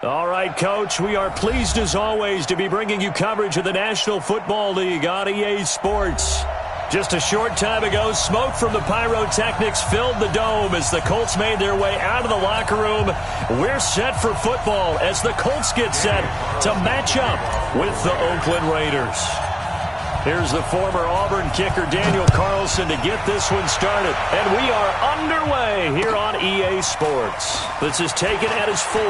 All right, Coach, we are pleased as always to be bringing you coverage of the National Football League on EA Sports. Just a short time ago, smoke from the pyrotechnics filled the dome as the Colts made their way out of the locker room. We're set for football as the Colts get set to match up with the Oakland Raiders. Here's the former Auburn kicker Daniel Carlson to get this one started. And we are underway here on EA Sports. This is taken at his 4.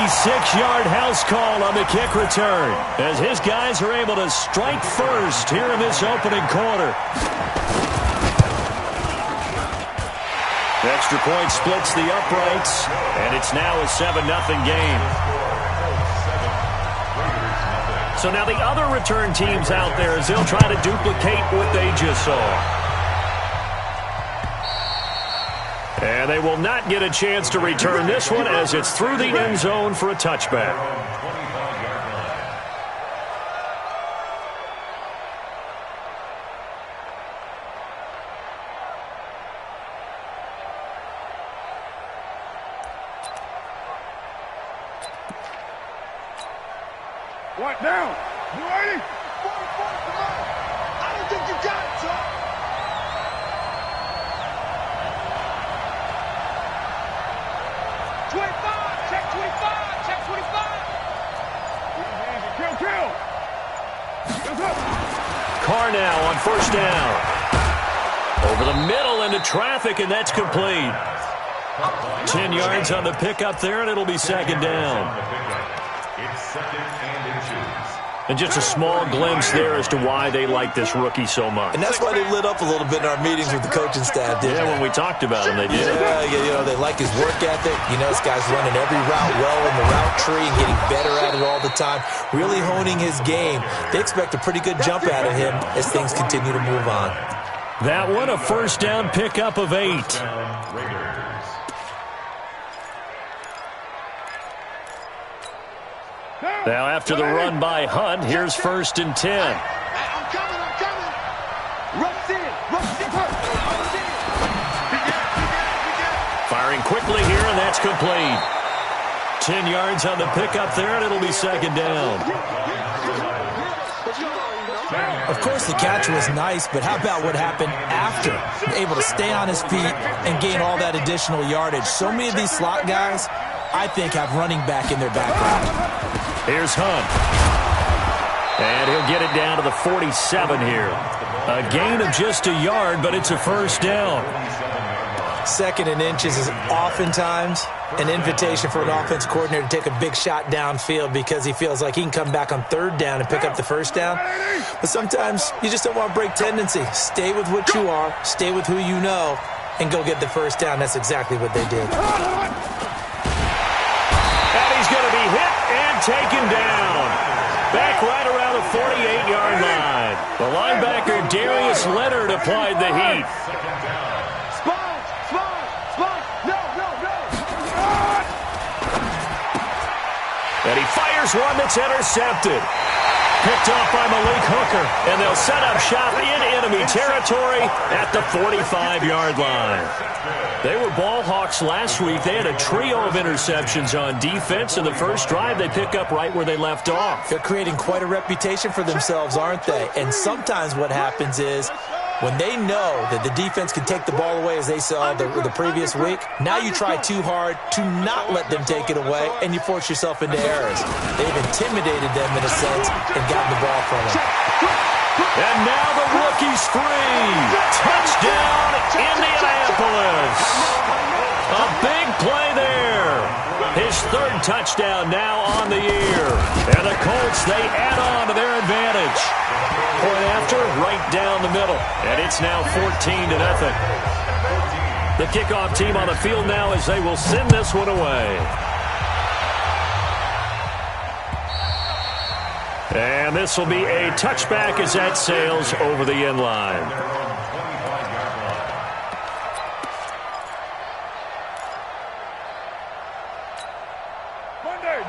Six-yard house call on the kick return as his guys are able to strike first here in this opening quarter. The extra point splits the uprights, and it's now a 7-0 game. So now the other return teams out there as they'll try to duplicate what they just saw. And they will not get a chance to return this one as it's through the end zone for a touchback. What now? You ready? I don't think you got it, son. 25, check 25, check 25. Kill. Carr now on first down. Over the middle into traffic, and that's complete. 10 yards on the pickup there, and it'll be second down. It's second and inches. And just a small glimpse there as to why they like this rookie so much. And that's why they lit up a little bit in our meetings with the coaching staff, didn't they? When we talked about him, they did. Yeah, they like his work ethic. This guy's running every route well in the route tree and getting better at it all the time, really honing his game. They expect a pretty good jump out of him as things continue to move on. That one, a first down pickup of 8. Now after the run by Hunt, here's first and 10. I'm coming. Rush in. Firing quickly here, and that's complete. 10 yards on the pickup there, and it'll be second down. Of course, the catch was nice, but how about what happened after? Able to stay on his feet and gain all that additional yardage. So many of these slot guys, I think, have running back in their background. Here's Hunt. And he'll get it down to the 47 here. A gain of just a yard, but it's a first down. Second and inches is oftentimes an invitation for an offense coordinator to take a big shot downfield because he feels like he can come back on third down and pick up the first down. But sometimes you just don't want to break tendency. Stay with what you are, stay with who you know, and go get the first down. That's exactly what they did. And he's going to be hit and taken down. Back right around the 48-yard line. The linebacker, Darius Leonard, applied the heat. And he fires one that's intercepted. Picked off by Malik Hooker. And they'll set up shop in enemy territory at the 45-yard line. They were ball hawks last week. They had a trio of interceptions on defense. In the first drive, they pick up right where they left off. They're creating quite a reputation for themselves, aren't they? And sometimes what happens is when they know that the defense can take the ball away as they saw the previous week, now you try too hard to not let them take it away, and you force yourself into errors. They've intimidated them in a sense and gotten the ball from them. And now the rookie's free. Touchdown, Indianapolis. A big play there. His third touchdown now on the year. And the Colts, they add on to their advantage. Point after, right down the middle. And it's now 14-0. The kickoff team on the field now as they will send this one away. And this will be a touchback as that sails over the end line.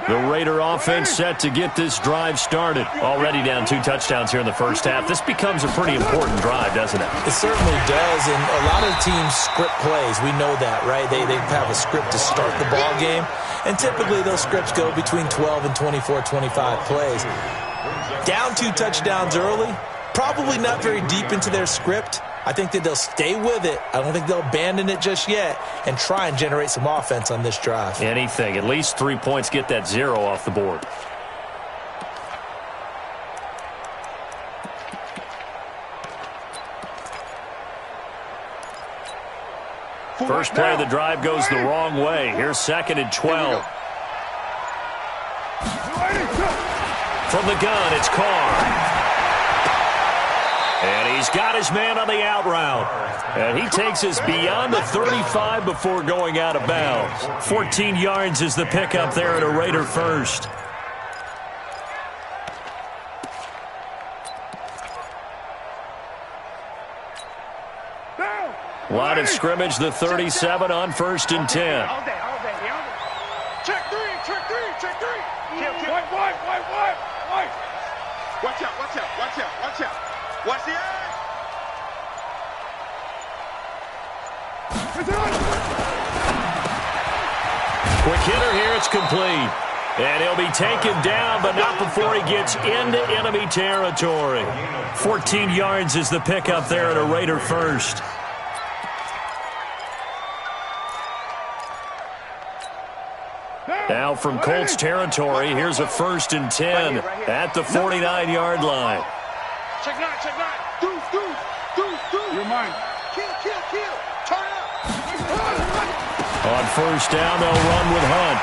The Raider offense set to get this drive started. Already down 2 touchdowns here in the first half. This becomes a pretty important drive, doesn't it? It certainly does, and a lot of teams script plays. We know that, right? They have a script to start the ball game, and typically those scripts go between 12 and 24, 25 plays. Down 2 touchdowns early, probably not very deep into their script. I think that they'll stay with it. I don't think they'll abandon it just yet and try and generate some offense on this drive. Anything. At least 3 points, get that 0 off the board. First play of the drive goes the wrong way. Here's 2nd and 12. From the gun, it's Carr. And he's got his man on the out route. And he takes us beyond the 35 before going out of bounds. 14 yards is the pickup there at a Raider first. Line of scrimmage, the 37 on 1st and 10. Check 3, check 3, check 3. White. Watch out. Watch the eye. Quick hitter here, it's complete. And he'll be taken down, but not before he gets into enemy territory. 14 yards is the pickup there at a Raider first. Now from Colts territory, here's a 1st and 10 at the 49-yard line. Check 9. Deuce. You're mine. Kill. Turn up. On 1st down, they'll run with Hunt.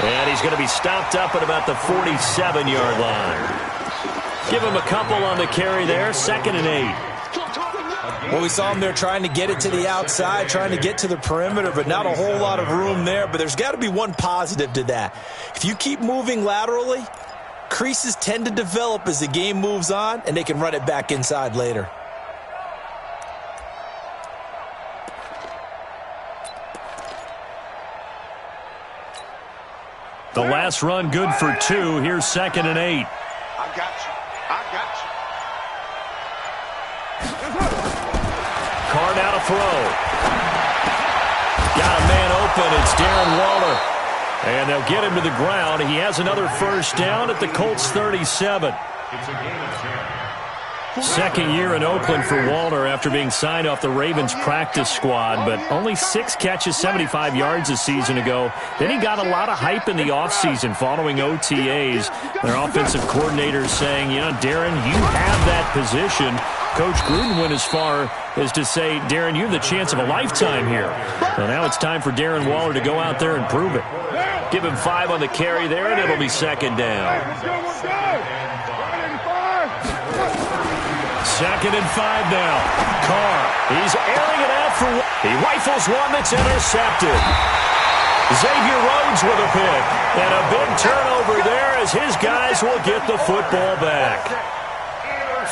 And he's going to be stopped up at about the 47-yard line. Give him a couple on the carry there, 2nd and 8. Well, we saw him there trying to get it to the outside, trying to get to the perimeter, but not a whole lot of room there. But there's got to be one positive to that. If you keep moving laterally, creases tend to develop as the game moves on, and they can run it back inside later. The last run good for 2. Here's 2nd and 8. I got you. Carr now to throw. Got a man open. It's Darren Waller. And they'll get him to the ground. He has another 1st down at the Colts 37. Second year in Oakland for Waller after being signed off the Ravens practice squad, but only 6 catches, 75 yards a season ago. Then he got a lot of hype in the offseason following OTAs. Their offensive coordinators saying, Darren, you have that position. Coach Gruden went as far as to say, Darren, you have the chance of a lifetime here. So now it's time for Darren Waller to go out there and prove it. Give him 5 on the carry there, and it'll be 2nd down. 2nd and 5 now. Carr, he's airing it out for... He rifles one that's intercepted. Xavier Rhodes with a pick. And a big turnover there as his guys will get the football back.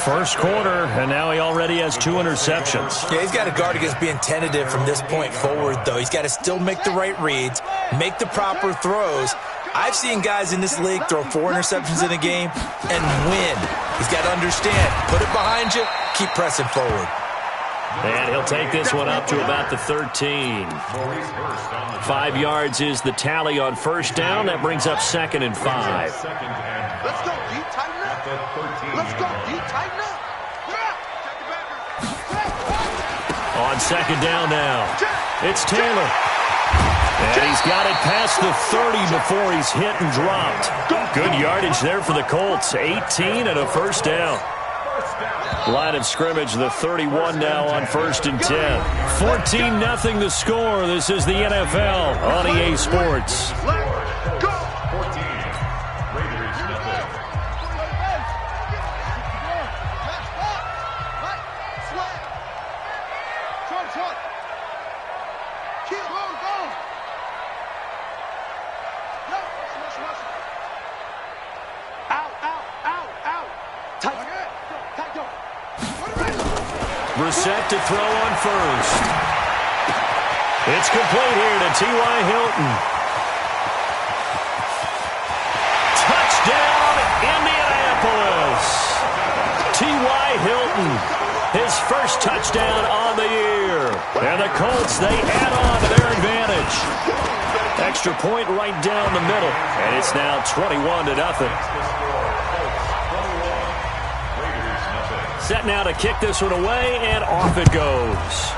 First quarter, and now he already has 2 interceptions. Yeah, he's got to guard against being tentative from this point forward, though. He's got to still make the right reads, make the proper throws. I've seen guys in this league throw 4 interceptions in a game and win. He's got to understand, put it behind you, keep pressing forward. And he'll take this one up to about the 13. 5 yards is the tally on 1st down. That brings up 2nd and 5. Let's go, D. Tighten up. Let's go, D. Tighten up. On 2nd down now, it's Taylor. And he's got it past the 30 before he's hit and dropped. Good yardage there for the Colts. 18 and a 1st down. Line of scrimmage, the 31 now on 1st and 10. 14-0 the score. This is the NFL on EA Sports. Set to throw on 1st. It's complete here to T.Y. Hilton. His first touchdown on the year. And the Colts, they add on to their advantage. Extra point right down the middle. And it's now 21-0. Set now to kick this one away, and off it goes.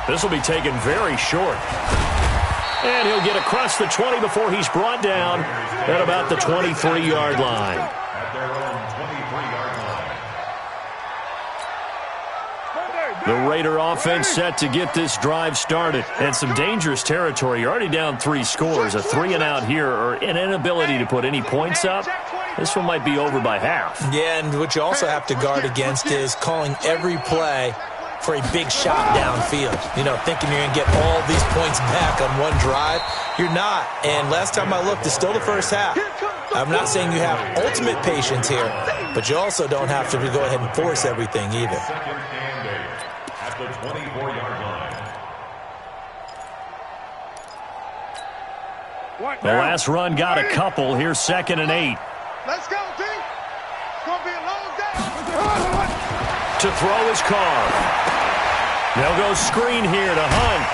This will be taken very short. And he'll get across the 20 before he's brought down at about the 23-yard line. The Raider offense set to get this drive started. And some dangerous territory. You're already down 3 scores. A 3-and-out here, or an inability to put any points up. This one might be over by half. Yeah, and what you also have to guard against is calling every play for a big shot downfield. You know, thinking you're going to get all these points back on one drive. You're not. And last time I looked, it's still the first half. I'm not saying you have ultimate patience here, but you also don't have to go ahead and force everything either. At the 24-yard line. The last run got a couple. Here's 2nd and 8. Let's go, D. It's going to be a long day. To throw his car. They'll go screen here to Hunt.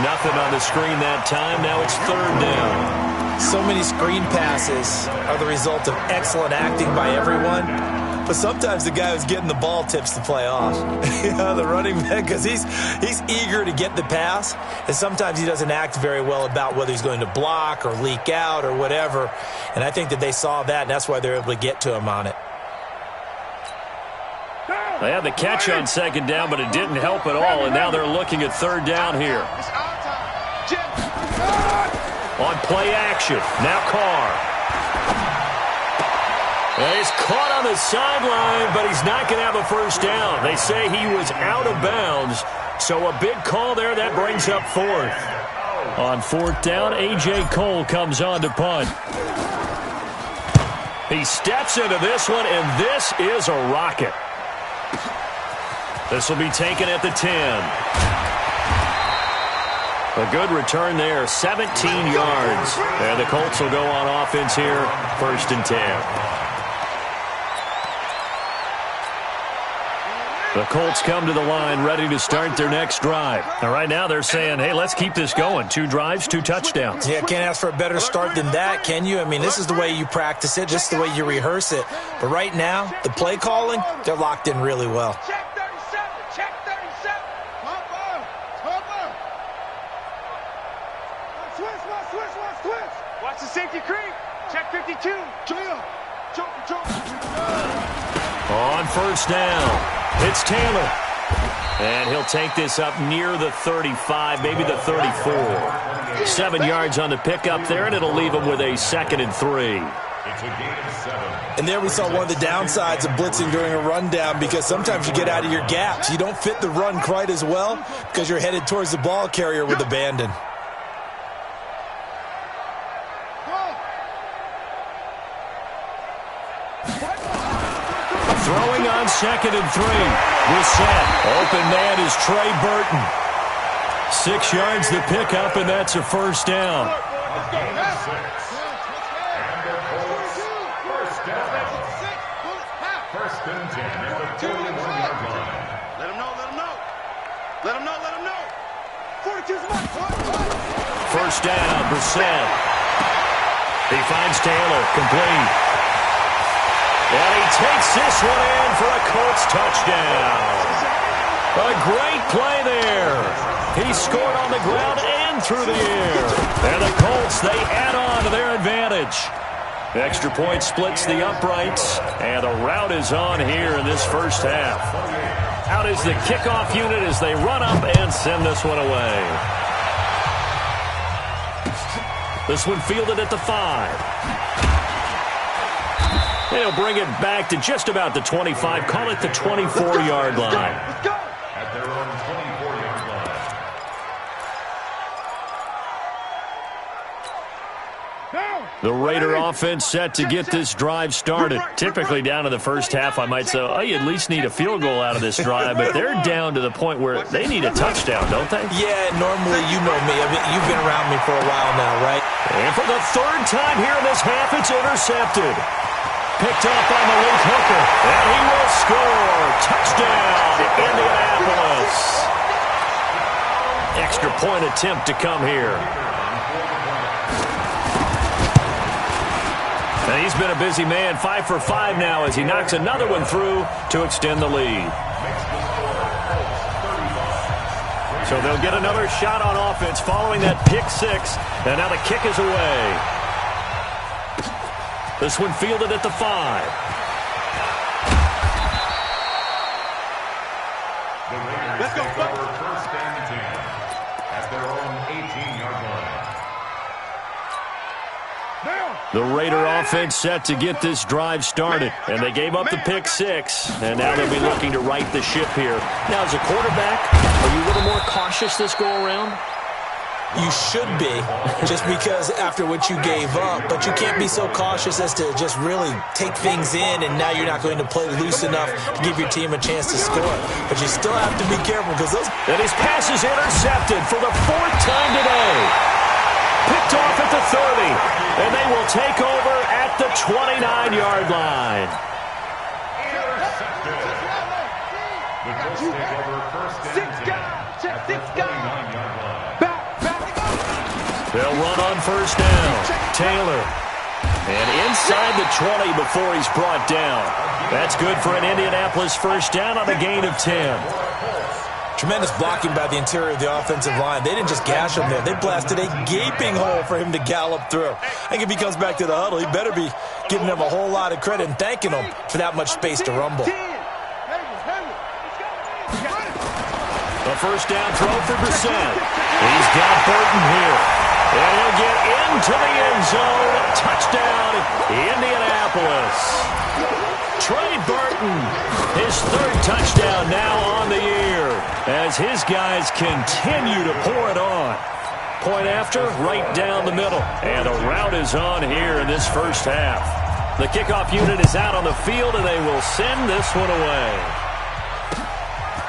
Nothing on the screen that time. Now it's 3rd down. So many screen passes are the result of excellent acting by everyone. But sometimes the guy who's getting the ball tips the play off. You know, the running back, because he's eager to get the pass, and sometimes he doesn't act very well about whether he's going to block or leak out or whatever. And I think that they saw that, and that's why they're able to get to him on it. They had the catch on 2nd down, but it didn't help at all, and now they're looking at 3rd down here. On play action, now Carr. And he's caught on the sideline, but he's not going to have a first down. They say he was out of bounds, so a big call there. That brings up 4th. On 4th down, A.J. Cole comes on to punt. He steps into this one, and this is a rocket. This will be taken at the 10. A good return there, 17 yards. And the Colts will go on offense here, 1st and 10. The Colts come to the line ready to start their next drive. And right now they're saying, hey, let's keep this going. 2 drives, 2 touchdowns. Yeah, can't ask for a better start than that, can you? I mean, this is the way you practice it, just the way you rehearse it. But right now, the play calling, they're locked in really well. Check 37. Check 37. Switch. Watch the safety creep. Check 52. Jump. On 1st down, it's Taylor. And he'll take this up near the 35, maybe the 34. 7 yards on the pickup there, and it'll leave him with a 2nd and 3. It's a gain of 7. And there we saw one of the downsides of blitzing during a rundown, because sometimes you get out of your gaps. You don't fit the run quite as well because you're headed towards the ball carrier with abandon. Throwing on 2nd and 3. Reset. Open man is Trey Burton. 6 yards to pick up, and that's a first down. First and 10 at the 41-yard line. Let him know. 42's mark. First down, Brissett. He finds Taylor, complete. And he takes this one in for a Colts touchdown. A great play there. He scored on the ground and through the air. And the Colts, they add on to their advantage. The extra point splits the uprights, and the route is on here in this first half. Out is the kickoff unit as they run up and send this one away. This one fielded at the 5. They'll bring it back to just about the 25. Call it the 24-yard line. At their own 24-yard line. The Raider offense set to get this drive started. Typically down to the first half, I might say, oh, you at least need a field goal out of this drive, but they're down to the point where they need a touchdown, don't they? Yeah, normally, you know me. I mean, you've been around me for a while now, right? And for the 3rd time here in this half, it's intercepted. Picked off by Malik Hooker. And he will score. Touchdown, Indianapolis. Extra point attempt to come here. And he's been a busy man, 5 for 5 now as he knocks another one through to extend the lead. So they'll get another shot on offense following that pick six. And now the kick is away. This one fielded at the 5. Let's go, First and 10 at their own 18-yard line. The Raider offense set to get this drive started. And they gave up the pick six. And now they'll be looking to right the ship here. Now, as a quarterback, are you a little more cautious this go-around? You should be, just because after what you gave up. But you can't be so cautious as to just really take things in, and now you're not going to play loose enough to give your team a chance to score. But you still have to be careful because those... And his pass is intercepted for the 4th time today. Picked off at the 30, and they will take over at the 29-yard line. Intercepted. The Colts take over first and 10 at the 29-yard line. They'll run on first down. Taylor. And inside the 20 before he's brought down. That's good for an Indianapolis first down on a gain of 10. Tremendous blocking by the interior of the offensive line. They didn't just gash him there. They blasted a gaping hole for him to gallop through. I think if he comes back to the huddle, he better be giving them a whole lot of credit and thanking them for that much space to rumble. A first down throw for Brissett. He's got Burton here. And he'll get into the end zone. Touchdown, Indianapolis. Trey Burton, his 3rd touchdown now on the year as his guys continue to pour it on. Point after, right down the middle. And the route is on here in this first half. The kickoff unit is out on the field, and they will send this one away.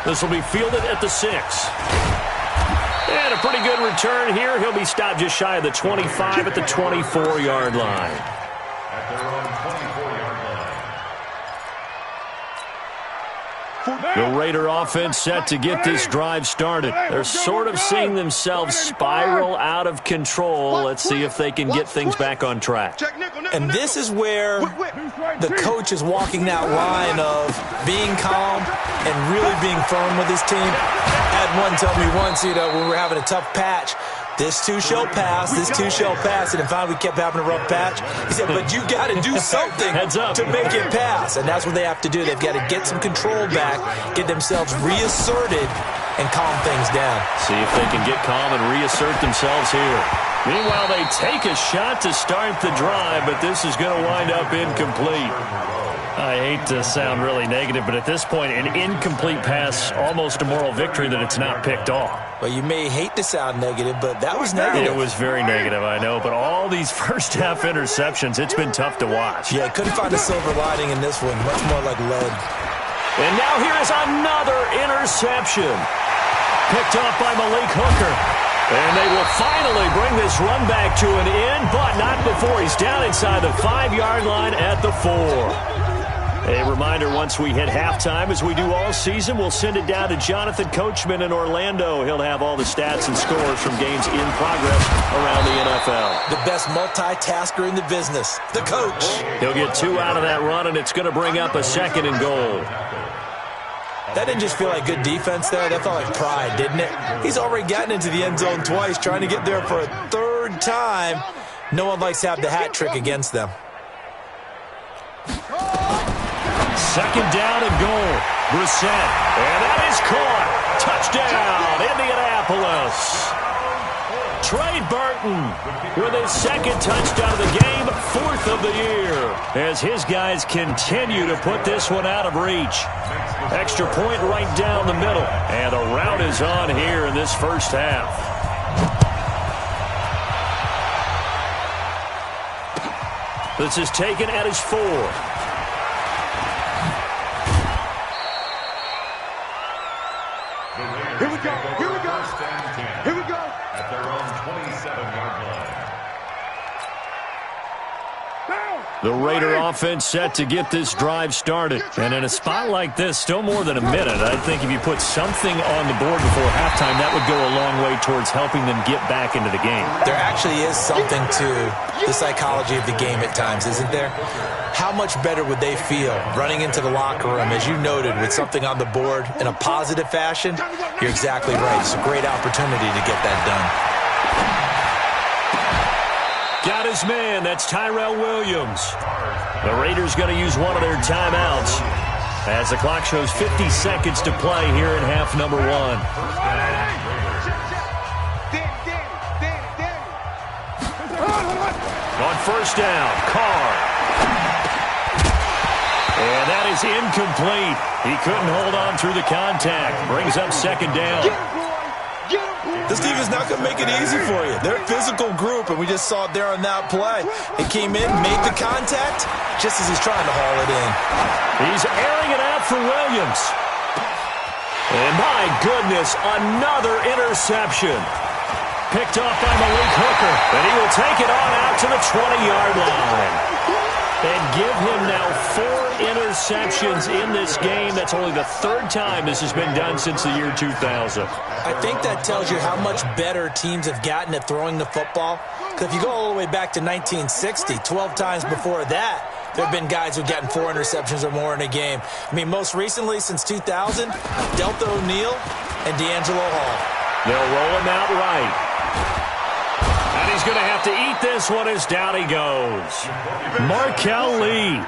This will be fielded at the 6. And a pretty good return here. He'll be stopped just shy of the 25 at the 24-yard line. At their own 24-yard line. The Raider offense set to get this drive started. They're sort of seeing themselves spiral out of control. Let's see if they can get things back on track. And this is where the coach is walking that line of being calm and really being firm with his team. I had one tell me once, when we were having a tough patch, this too shall pass, this too shall pass. And finally we kept having a rough patch. He said, but you got to do something to make it pass. And that's what they have to do. They've got to get some control back, get themselves reasserted, and calm things down. See if they can get calm and reassert themselves here. Meanwhile, they take a shot to start the drive, but this is going to wind up incomplete. I hate to sound really negative, but at this point, an incomplete pass, almost a moral victory that it's not picked off. Well, you may hate to sound negative, but that was negative. It was very negative, I know, but all these first-half interceptions, it's been tough to watch. Yeah, couldn't find a silver lining in this one, much more like lead. And now here is another interception. Picked off by Malik Hooker. And they will finally bring this run back to an end, but not before he's down inside the 5-yard line at the 4. A reminder, once we hit halftime, as we do all season, we'll send it down to Jonathan Coachman in Orlando. He'll have all the stats and scores from games in progress around the NFL. The best multitasker in the business, the coach. He'll get 2 out of that run, and it's going to bring up a 2nd and goal. That didn't just feel like good defense there. That felt like pride, didn't it? He's already gotten into the end zone twice, trying to get there for a 3rd time. No one likes to have the hat trick against them. 2nd down and goal. Brissett. And that is caught. Touchdown, Indianapolis. Trey Burton with his 2nd touchdown of the game, 4th of the year, as his guys continue to put this one out of reach. Extra point right down the middle, and the route is on here in this first half. This is taken at his 4. Here we go. Here we go. Here we go. At their own 27-yard line. The Raider offense set to get this drive started. And in a spot like this, still more than a minute, I think if you put something on the board before halftime, that would go a long way towards helping them get back into the game. There actually is something to the psychology of the game at times, isn't there? How much better would they feel running into the locker room, as you noted, with something on the board in a positive fashion? You're exactly right. It's a great opportunity to get that done. Got his man. That's Tyrell Williams. The Raiders going to use one of their timeouts as the clock shows 50 seconds to play here in half number one. On first down, Carr. And that is incomplete. He couldn't hold on through the contact. Brings up second down. This team is not going to make it easy for you. They're a physical group, and we just saw it there on that play. It came in, made the contact, just as he's trying to haul it in. He's airing it out for Williams. And my goodness, another interception. Picked off by Malik Hooker, and he will take it on out to the 20-yard line. And give him now 4 interceptions in this game. That's only the 3rd time this has been done since the year 2000. I think that tells you how much better teams have gotten at throwing the football. Because if you go all the way back to 1960, 12 times before that, there have been guys who've gotten 4 interceptions or more in a game. I mean, most recently, since 2000, Delta O'Neal and D'Angelo Hall. They'll roll him out right. And he's going to have to eat this one as down he goes. Markel Lee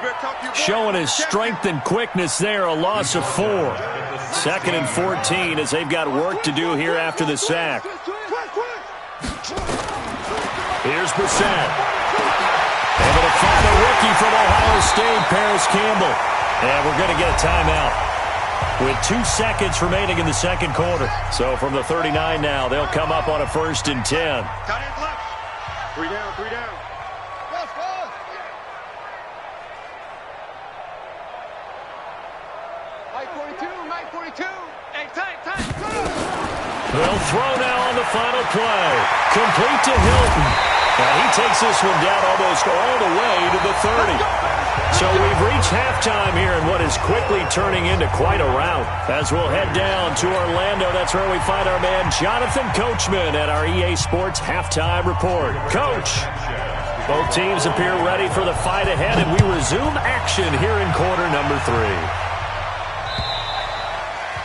showing his strength and quickness there, a loss of 4. 2nd and 14 as they've got work to do here after the sack. Here's Brissett. Able to find a rookie from Ohio State, Paris Campbell. And we're going to get a timeout with 2 seconds remaining in the second quarter. So from the 39 now, they'll come up on a 1st and 10. 3 down, 3 down. Let's go. Mike 42, Mike 42. Hey, tight. They'll throw now on the final play. Complete to Hilton. And he takes this one down almost all the way to the 30. So we've reached halftime here in what is quickly turning into quite a rout. As we'll head down to Orlando, that's where we find our man Jonathan Coachman at our EA Sports Halftime Report. Coach, both teams appear ready for the fight ahead, and we resume action here in quarter number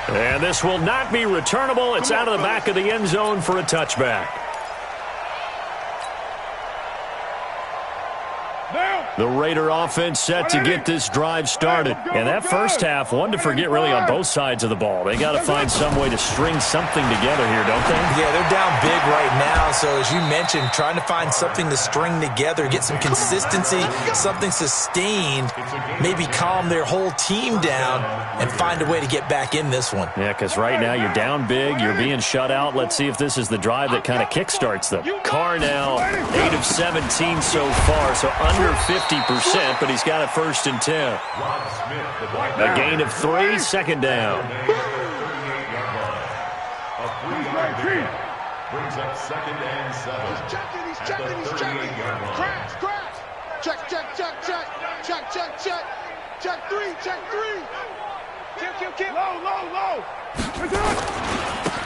3. And this will not be returnable. It's out of the back of the end zone for a touchback. The Raider offense set to get this drive started. And that first half, one to forget really on both sides of the ball. They got to find some way to string something together here, don't they? Yeah, they're down big right now. So as you mentioned, trying to find something to string together, get some consistency, something sustained, maybe calm their whole team down and find a way to get back in this one. Yeah, because right now you're down big, you're being shut out. Let's see if this is the drive that kind of kickstarts them. Carr now 8 of 17 so far, so under 50%, but he's got a 1st and 10. A gain of 3, 2nd down. Brings up 2nd and 7. He's checking. Crash. Check. Check 3. Kill. Low.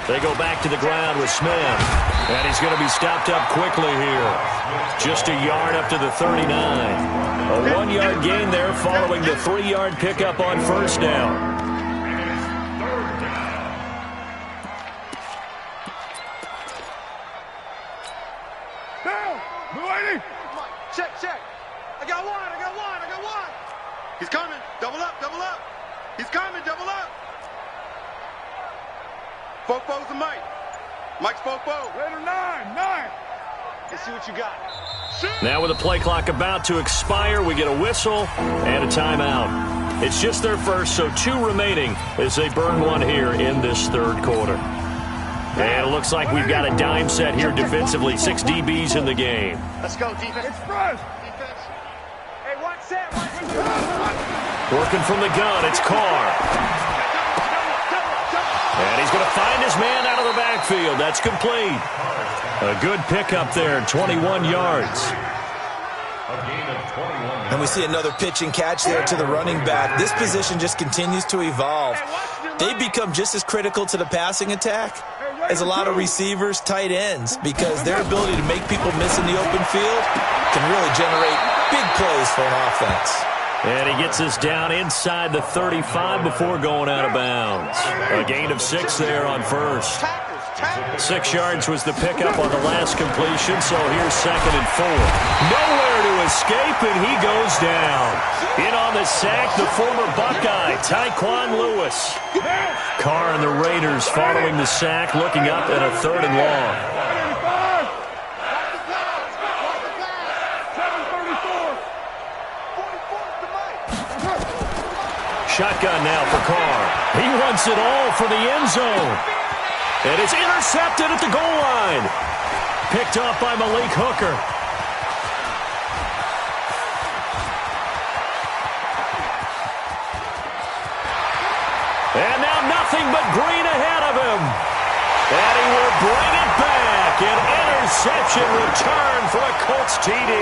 They go back to the ground with Smith. And he's going to be stopped up quickly here. Just a yard up to the 39. A 1-yard gain there following the 3-yard pickup on first down. Check. I got one. He's coming. Double up. He's coming. Double up. Fofo's and Mike. Mike's Fofo. Raider 9. Let's see what you got. Now with the play clock about to expire, we get a whistle and a timeout. It's just their first, so 2 remaining as they burn one here in this 3rd quarter. And it looks like we've got a dime set here defensively. 6 DBs in the game. Let's go, defense. Express. Defense. Hey, one set. Working from the gun, it's Carr. And he's going to find his man out of the backfield. That's complete. A good pickup there, 21 yards. A gain of 21. And we see another pitch and catch there to the running back. This position just continues to evolve. They become just as critical to the passing attack as a lot of receivers, tight ends, because their ability to make people miss in the open field can really generate big plays for an offense. And he gets us down inside the 35 before going out of bounds. A gain of 6 there on first. 6 yards was the pickup on the last completion, so here's 2nd and 4. Nowhere to escape, and he goes down. In on the sack, the former Buckeye, Tyquan Lewis. Carr and the Raiders following the sack, looking up at a 3rd and long. Shotgun now for Carr. He wants it all for the end zone. And it's intercepted at the goal line. Picked off by Malik Hooker. And now nothing but green ahead of him. And he will bring it back. An interception return for a Colts TD.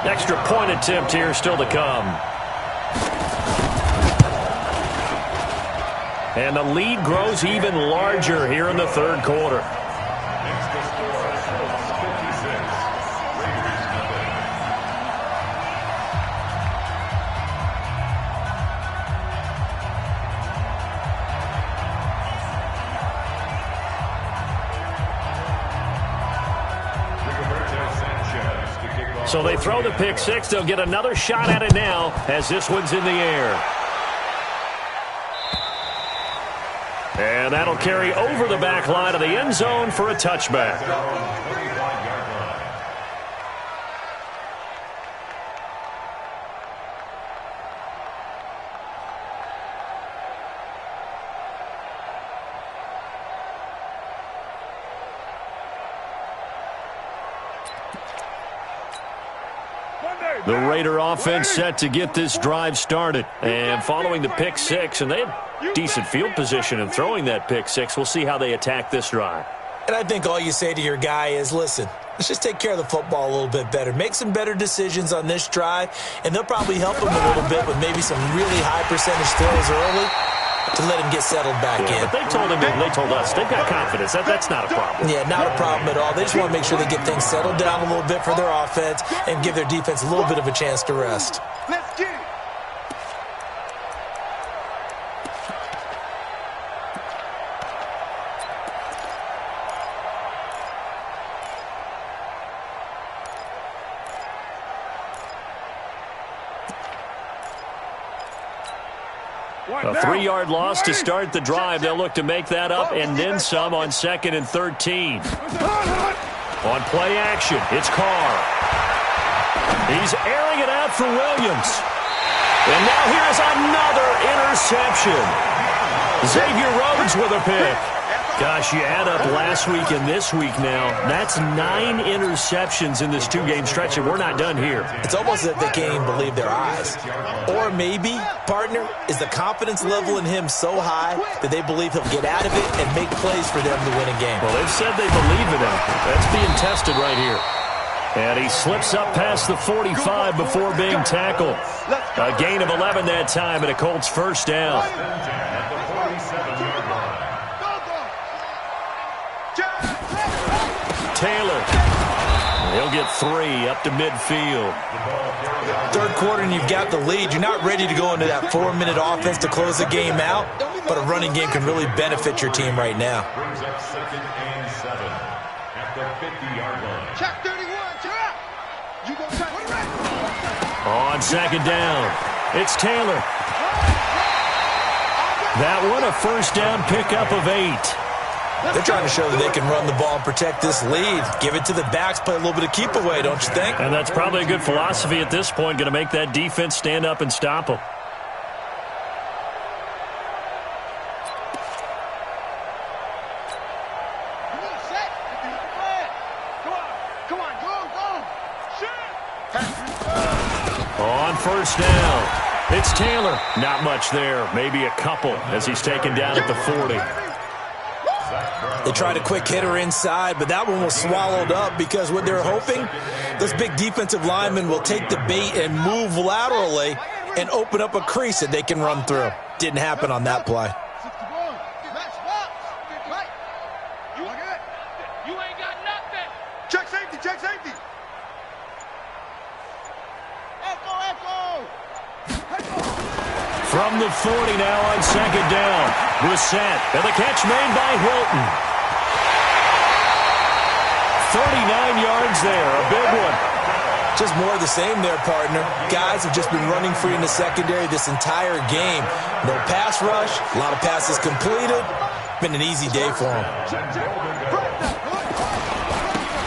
Extra point attempt here still to come. And the lead grows even larger here in the 3rd quarter. Next to score, Colts 56, Raiders nothing. So they throw the pick 6. They'll get another shot at it now as this one's in the air. And that'll carry over the back line of the end zone for a touchback. The Raider offense set to get this drive started. And following the pick 6, and they had decent field position in throwing that pick 6. We'll see how they attack this drive. And I think all you say to your guy is, listen, let's just take care of the football a little bit better. Make some better decisions on this drive, and they'll probably help him a little bit with maybe some really high percentage throws early to let him get settled back in. But they told him, they told us, they've got confidence. That's not a problem. Yeah, not a problem at all. They just want to make sure they get things settled down a little bit for their offense and give their defense a little bit of a chance to rest. Let's get it. A 3-yard loss to start the drive. They'll look to make that up and then some on 2nd and 13. On play action, it's Carr. He's airing it out for Williams. And now here's another interception. Xavier Rhodes with a pick. Gosh, you add up last week and this week now, that's 9 interceptions in this 2-game stretch, and we're not done here. It's almost as if they can't even believe their eyes. Or maybe, partner, is the confidence level in him so high that they believe he'll get out of it and make plays for them to win a game. Well, they've said they believe in him. That's being tested right here. And he slips up past the 45 before being tackled. A gain of 11 that time and a Colts first down. At the 47-yard line. Taylor. He'll get 3 up to midfield. 3rd quarter and you've got the lead. You're not ready to go into that 4-minute offense to close the game out, but a running game can really benefit your team right now. Brings up 2nd and 7 at the 50-yard line. Check 31, check. You go check. On 2nd down, it's Taylor. That one a first down pickup of 8. They're trying to show that they can run the ball and protect this lead. Give it to the backs, play a little bit of keep away, don't you think? And that's probably a good philosophy at this point, going to make that defense stand up and stop them. Come on, go. Shit. first down. It's Taylor. Not much there. Maybe a couple as he's taken down at the 40. They tried a quick hitter inside, but that one was swallowed up because what they're hoping, this big defensive lineman will take the bait and move laterally and open up a crease that they can run through. Didn't happen on that play. You ain't got nothing. Check safety, check safety. Echo. From the 40 now on second down. Brissett, and the catch made by Hilton. 39 yards there, a big one. Just more of the same there, partner. Guys have just been running free in the secondary this entire game. No pass rush, a lot of passes completed. Been an easy day for them.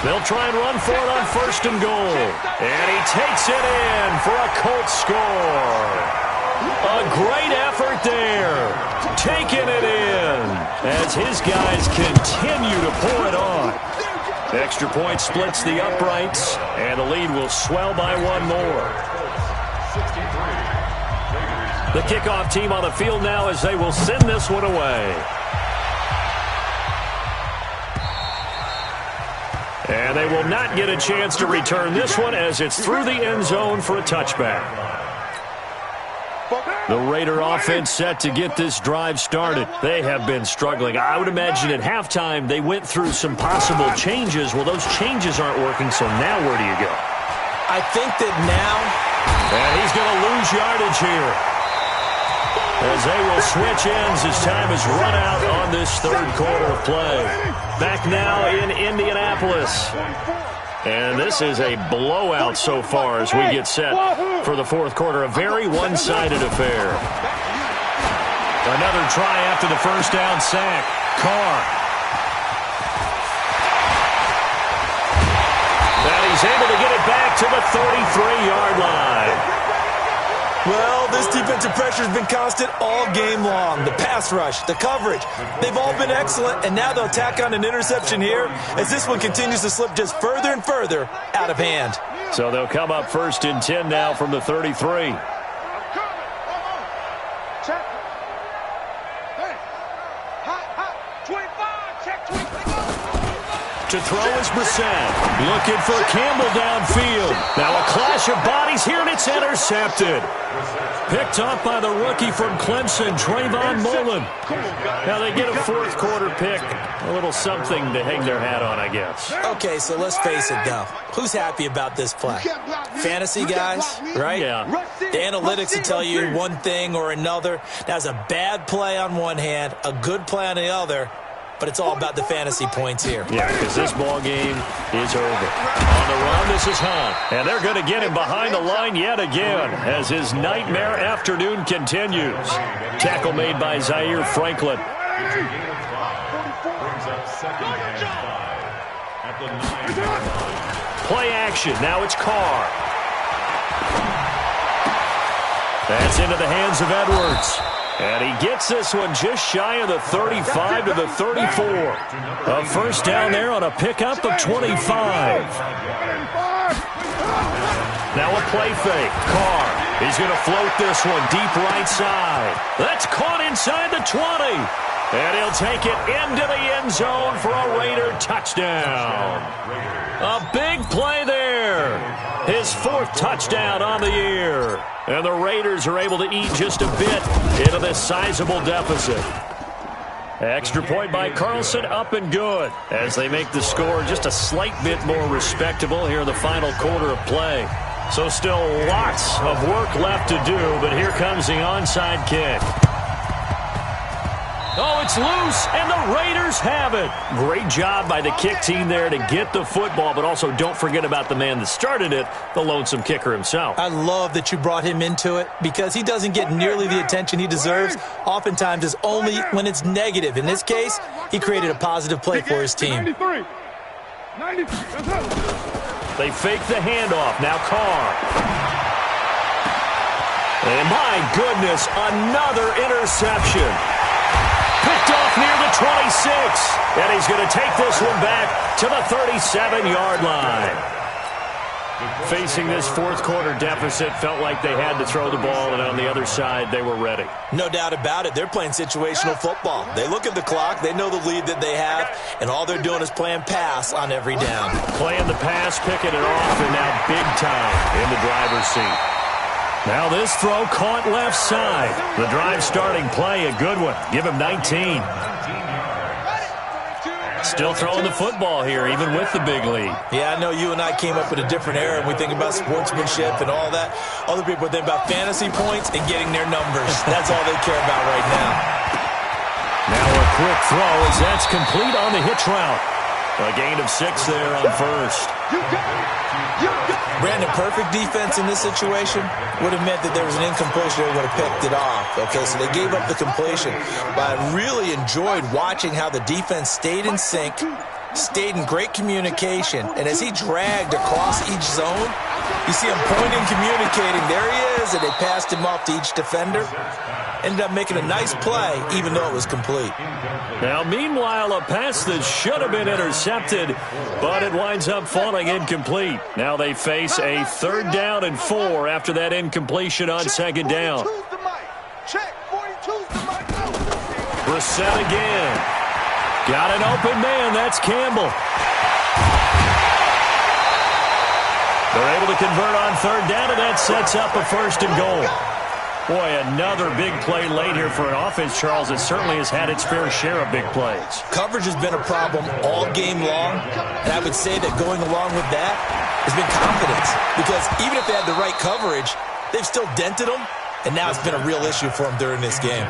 They'll try and run for it on first and goal. And he takes it in for a Colts score. A great effort there. Taking it in as his guys continue to pour it on. Extra point splits the uprights, and the lead will swell by one more. The kickoff team on the field now as they will send this one away. And they will not get a chance to return this one as it's through the end zone for a touchback. The Raider offense set to get this drive started. They have been struggling. I would imagine at halftime they went through some possible changes. Well, those changes aren't working, so now where do you go? I think that now... And he's going to lose yardage here, as they will switch ends as time is run out on this third quarter of play. Back now in Indianapolis. And this is a blowout so far as we get set for the fourth quarter. A very one-sided affair. Another try after the first down sack. Carr. And he's able to get it back to the 33-yard line. Well, this defensive pressure has been constant all game long. The pass rush, the coverage, they've all been excellent, and now they'll tack on an interception here as this one continues to slip just further and further out of hand. So they'll come up first and 10 now from the 33. To throw is Brissett. Looking for Campbell downfield. Now a clash of bodies here, and it's intercepted. Picked up by the rookie from Clemson, Trayvon Mullen. Now they get a fourth quarter pick. A little something to hang their hat on, I guess. Okay, so let's face it, though. Who's happy about this play? Fantasy guys, right? Yeah. The analytics will tell you one thing or another. That's a bad play on one hand, a good play on the other. But it's all about the fantasy points here. Yeah, because this ball game is over. On the run, this is Hunt. And they're going to get him behind the line yet again as his nightmare afternoon continues. Tackle made by Zaire Franklin. Play action. Now it's Carr. That's into the hands of Edwards. And he gets this one just shy of the 35 to the 34. A first down there on a pickup of 25. Now a play fake. Carr. He's going to float this one deep right side. That's caught inside the 20. And he'll take it into the end zone for a Raider touchdown. A big play there. His fourth touchdown on the year. And the Raiders are able to eat just a bit into this sizable deficit. Extra point by Carlson, up and good, as they make the score just a slight bit more respectable here in the final quarter of play. So still lots of work left to do, but here comes the onside kick. Oh, it's loose, and the Raiders have it. Great job by the kick team there to get the football, but also don't forget about the man that started it, the lonesome kicker himself. I love that you brought him into it because he doesn't get nearly the attention he deserves. Oftentimes it's only when it's negative. In this case, he created a positive play for his team. They fake the handoff. Now Carr. And my goodness, another interception. Picked off near the 26. And he's going to take this one back to the 37-yard line. Facing this fourth quarter deficit, felt like they had to throw the ball, and on the other side, they were ready. No doubt about it. They're playing situational football. They look at the clock, they know the lead that they have, and all they're doing is playing pass on every down. Playing the pass, picking it off, and now big time in the driver's seat. Now this throw caught left side. The drive starting play, a good one. Give him 19. Still throwing the football here, even with the big lead. Yeah, I know you and I came up in a different era, and we think about sportsmanship and all that. Other people think about fantasy points and getting their numbers. That's all they care about right now. Now a quick throw as that's complete on the hitch route. A gain of 6 there on first. Brandon, perfect defense in this situation would have meant that there was an incompletion. They would have picked it off. Okay, so they gave up the completion. But I really enjoyed watching how the defense stayed in sync, stayed in great communication. And as he dragged across each zone, you see him pointing, communicating. There he is, and they passed him off to each defender. Ended up making a nice play, even though it was complete. Now, meanwhile, a pass that should have been intercepted, but it winds up falling incomplete. Now they face a 3rd down and 4 after that incompletion on 2nd down. Brissett again. Got an open man. That's Campbell. They're able to convert on 3rd down, and that sets up a 1st and goal. Boy, another big play late here for an offense, Charles. It certainly has had its fair share of big plays. Coverage has been a problem all game long, and I would say that going along with that has been confidence. Because even if they had the right coverage, they've still dented them, and now it's been a real issue for them during this game.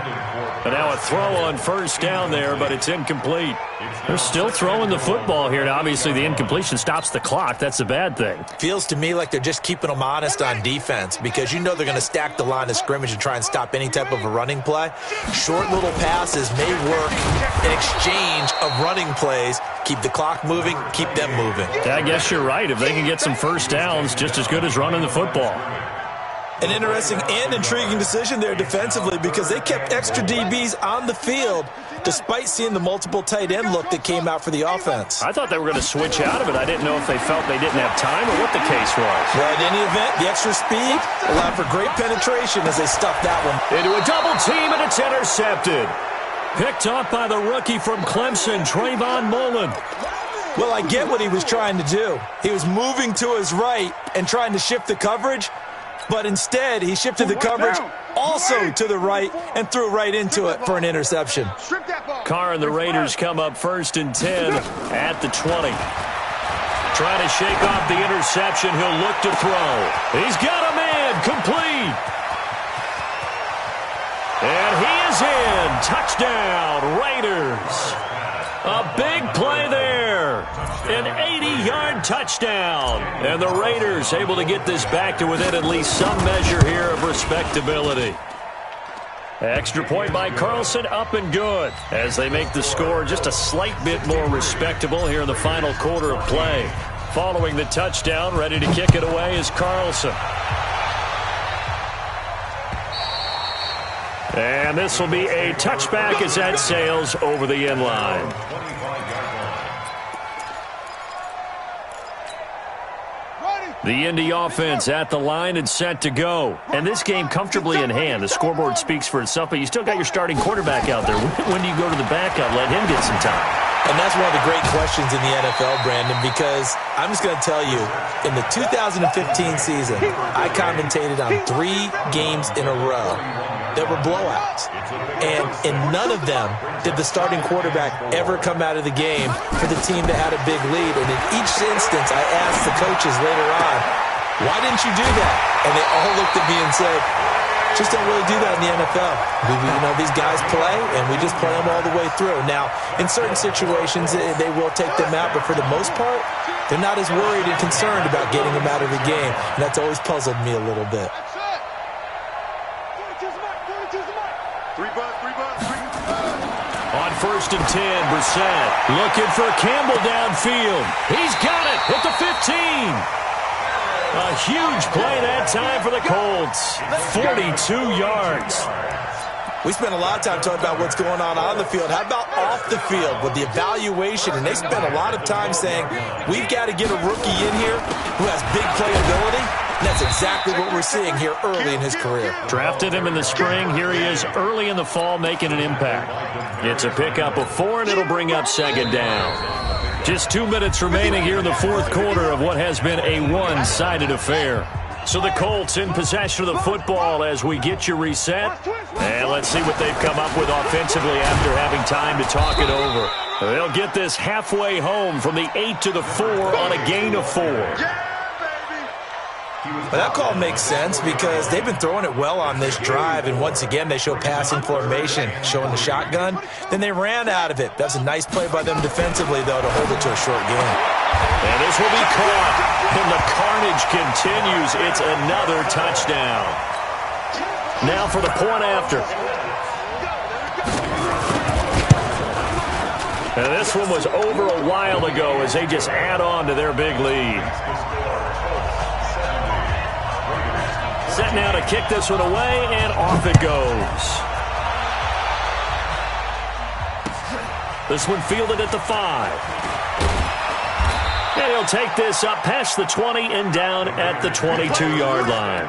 And now a throw on 1st down there, but it's incomplete. They're still throwing the football here, and obviously the incompletion stops the clock. That's a bad thing. Feels to me like they're just keeping them honest on defense because you know they're going to stack the line of scrimmage and try and stop any type of a running play. Short little passes may work in exchange of running plays. Keep the clock moving, keep them moving. Yeah, I guess you're right. If they can get some 1st downs, just as good as running the football. An interesting and intriguing decision there defensively because they kept extra DBs on the field despite seeing the multiple tight end look that came out for the offense. I thought they were going to switch out of it. I didn't know if they felt they didn't have time or what the case was. Well, in any event, the extra speed allowed for great penetration as they stuffed that one. Into a double team, and it's intercepted. Picked off by the rookie from Clemson, Trayvon Mullen. Well, I get what he was trying to do. He was moving to his right and trying to shift the coverage. But instead, he shifted the coverage also to the right and threw right into it for an interception. Carr and the Raiders come up 1st and 10 at the 20. Trying to shake off the interception. He'll look to throw. He's got a man. Complete. And he is in. Touchdown, Raiders. A big play there. An 80-yard touchdown. And the Raiders able to get this back to within at least some measure here of respectability. Extra point by Carlson, up and good. As they make the score just a slight bit more respectable here in the final quarter of play. Following the touchdown, ready to kick it away is Carlson. And this will be a touchback as that sails over the end line. The Indy offense at the line and set to go. And this game comfortably in hand. The scoreboard speaks for itself, but you still got your starting quarterback out there. When do you go to the backup? Let him get some time. And that's one of the great questions in the NFL, Brandon, because I'm just going to tell you, in the 2015 season, I commentated on 3 games in a row that were blowouts. And in none of them did the starting quarterback ever come out of the game for the team that had a big lead. And in each instance, I asked the coaches later on, why didn't you do that? And they all looked at me and said, just don't really do that in the NFL. You know, these guys play, and we just play them all the way through. Now, in certain situations, they will take them out, but for the most part, they're not as worried and concerned about getting them out of the game. And that's always puzzled me a little bit. On 1st and 10, Brissett looking for Campbell downfield. He's got it at the 15. A huge play that time for the Colts. 42 yards. We spend a lot of time talking about what's going on the field. How about off the field with the evaluation? And they spend a lot of time saying, we've got to get a rookie in here who has big playability. And that's exactly what we're seeing here early in his career. Drafted him in the spring. Here he is early in the fall making an impact. It's a pickup of 4, and it'll bring up second down. Just 2 minutes remaining here in the fourth quarter of what has been a one-sided affair. So the Colts in possession of the football as we get you reset. And let's see what they've come up with offensively after having time to talk it over. They'll get this halfway home from the 8 to the 4 on a gain of 4. But that call makes sense because they've been throwing it well on this drive, and once again they show passing formation, showing the shotgun. Then they ran out of it. That's a nice play by them defensively, though, to hold it to a short game. And this will be caught, and the carnage continues. It's another touchdown. Now for the point after. And this one was over a while ago as they just add on to their big lead. Set now to kick this one away, and off it goes. This one fielded at the 5. And he'll take this up past the 20 and down at the 22-yard line.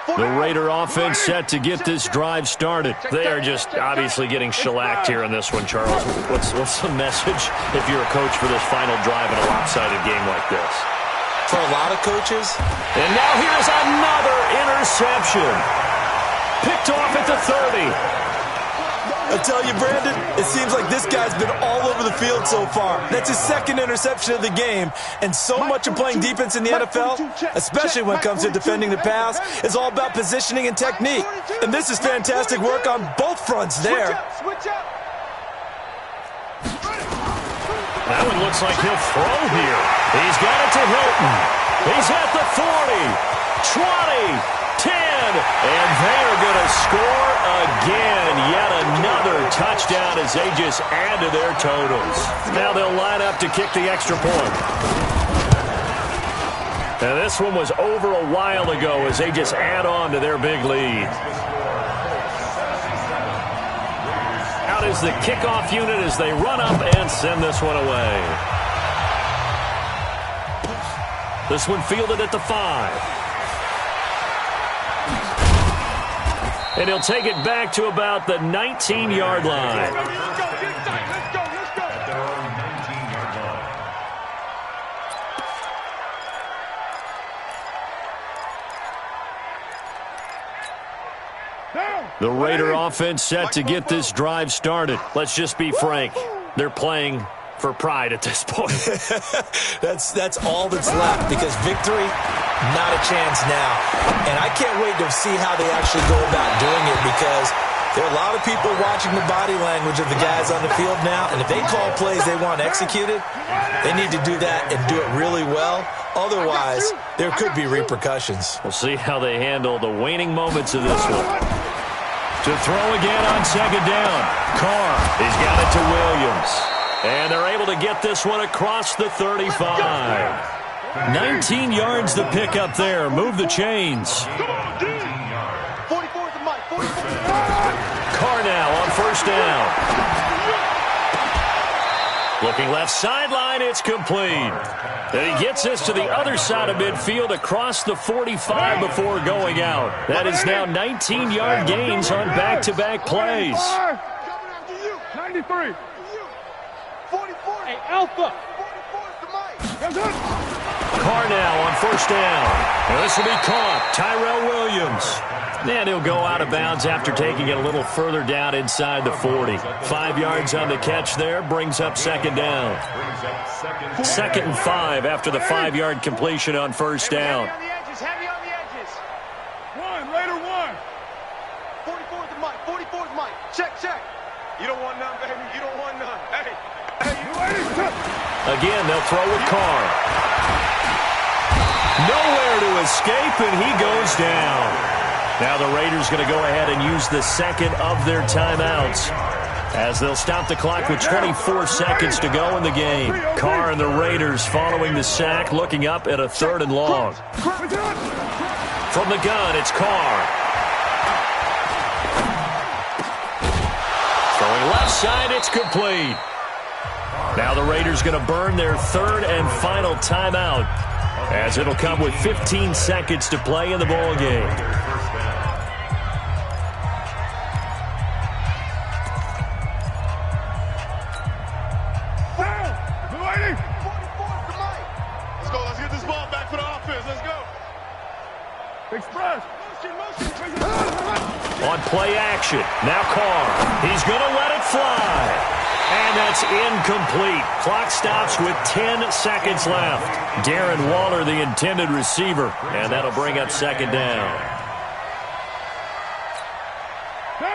The Raider offense set to get this drive started. They are just obviously getting shellacked here in this one, Charles. What's the message if you're a coach for this final drive in a lopsided game like this? For a lot of coaches. And now here's another interception. Picked off at the 30. I tell you, Brandon, it seems like this guy's been all over the field so far. That's his second interception of the game. And so much of playing defense in the NFL, especially when it comes to defending the pass, is all about positioning and technique. And this is fantastic work on both fronts there. That one looks like he'll throw here. He's got it to Hilton. He's at the 40, 20, 10, and they are going to score again. Yet another touchdown as they just add to their totals. Now they'll line up to kick the extra point. And this one was over a while ago as they just add on to their big lead. Out is the kickoff unit as they run up and send this one away. This one fielded at the 5. And he'll take it back to about the 19-yard line. The Raider offense set to get this drive started. Let's just be frank. They're playing for pride at this point. That's all that's left because victory, not a chance now. And I can't wait to see how they actually go about doing it because there are a lot of people watching the body language of the guys on the field now. And if they call plays they want executed, they need to do that and do it really well. Otherwise, there could be repercussions. We'll see how they handle the waning moments of this one. To throw again on second down. Carr, he's got it to Williams. And they're able to get this one across the 35. 19 yards to pick up there. Move the chains. Carr now on first down. Looking left sideline, it's complete. And he gets this to the other side of midfield across the 45 before going out. That is now 19-yard gains on back-to-back plays. 93. 44. Hey, Alpha. Carr now on first down. And this will be caught. Tyrell Williams. And he'll go out of bounds after taking it a little further down inside the 40. 5 yards on the catch there. Brings up second down. 2nd and 5 after the 5-yard completion on first down. Heavy on the edges. One, Raider one. 44's the mic. 44's the mic. Check. You don't want none, baby. You don't want none. Hey, you ready? Again, they'll throw with Carr. Nowhere to escape, and he goes down. Now the Raiders going to go ahead and use the second of their timeouts. as they'll stop the clock with 24 seconds to go in the game. Carr and the Raiders following the sack, looking up at a 3rd and long. From the gun, it's Carr. Throwing left side, it's complete. Now the Raiders going to burn their 3rd and final timeout, as it'll come with 15 seconds to play in the ball game. Let's get this ball back for the offense. Let's go. Express. On play action, now Carr. He's going to let it fly. And that's incomplete. Clock stops with 10 seconds left. Darren Waller, the intended receiver, and that'll bring up 2nd down.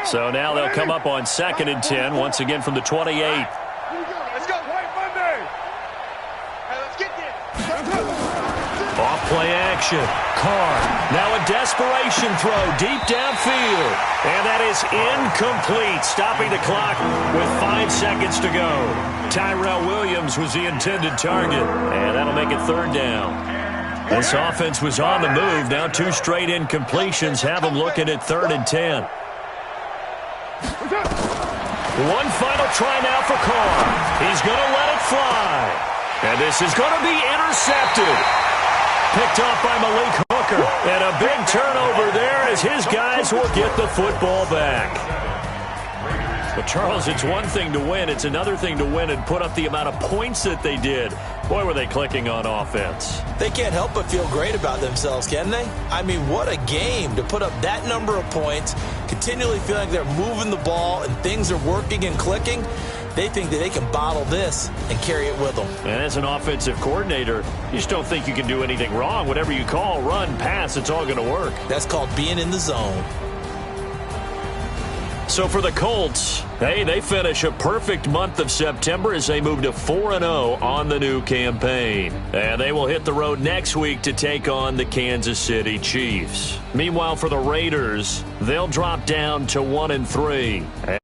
So now they'll come up on 2nd and 10, once again from the 28. Let's go. White Monday. Hey, let's get this. Off play action. Carr. Now a desperation throw deep downfield. And that is incomplete, stopping the clock with 5 seconds to go. Tyrell Williams was the intended target, and that'll make it 3rd down. This offense was on the move. Now 2 straight incompletions have them looking at 3rd and 10. One final try now for Carr. He's going to let it fly. And this is going to be intercepted. Picked off by Malik Hooker. And a big turnover there as his guys will get the football back. But, Charles, it's one thing to win. It's another thing to win and put up the amount of points that they did. Boy, were they clicking on offense. They can't help but feel great about themselves, can they? I mean, what a game to put up that number of points, continually feeling like they're moving the ball and things are working and clicking. They think that they can bottle this and carry it with them. And as an offensive coordinator, you just don't think you can do anything wrong. Whatever you call, run, pass, it's all going to work. That's called being in the zone. So for the Colts, hey, they finish a perfect month of September as they move to 4-0 on the new campaign. And they will hit the road next week to take on the Kansas City Chiefs. Meanwhile, for the Raiders, they'll drop down to 1-3.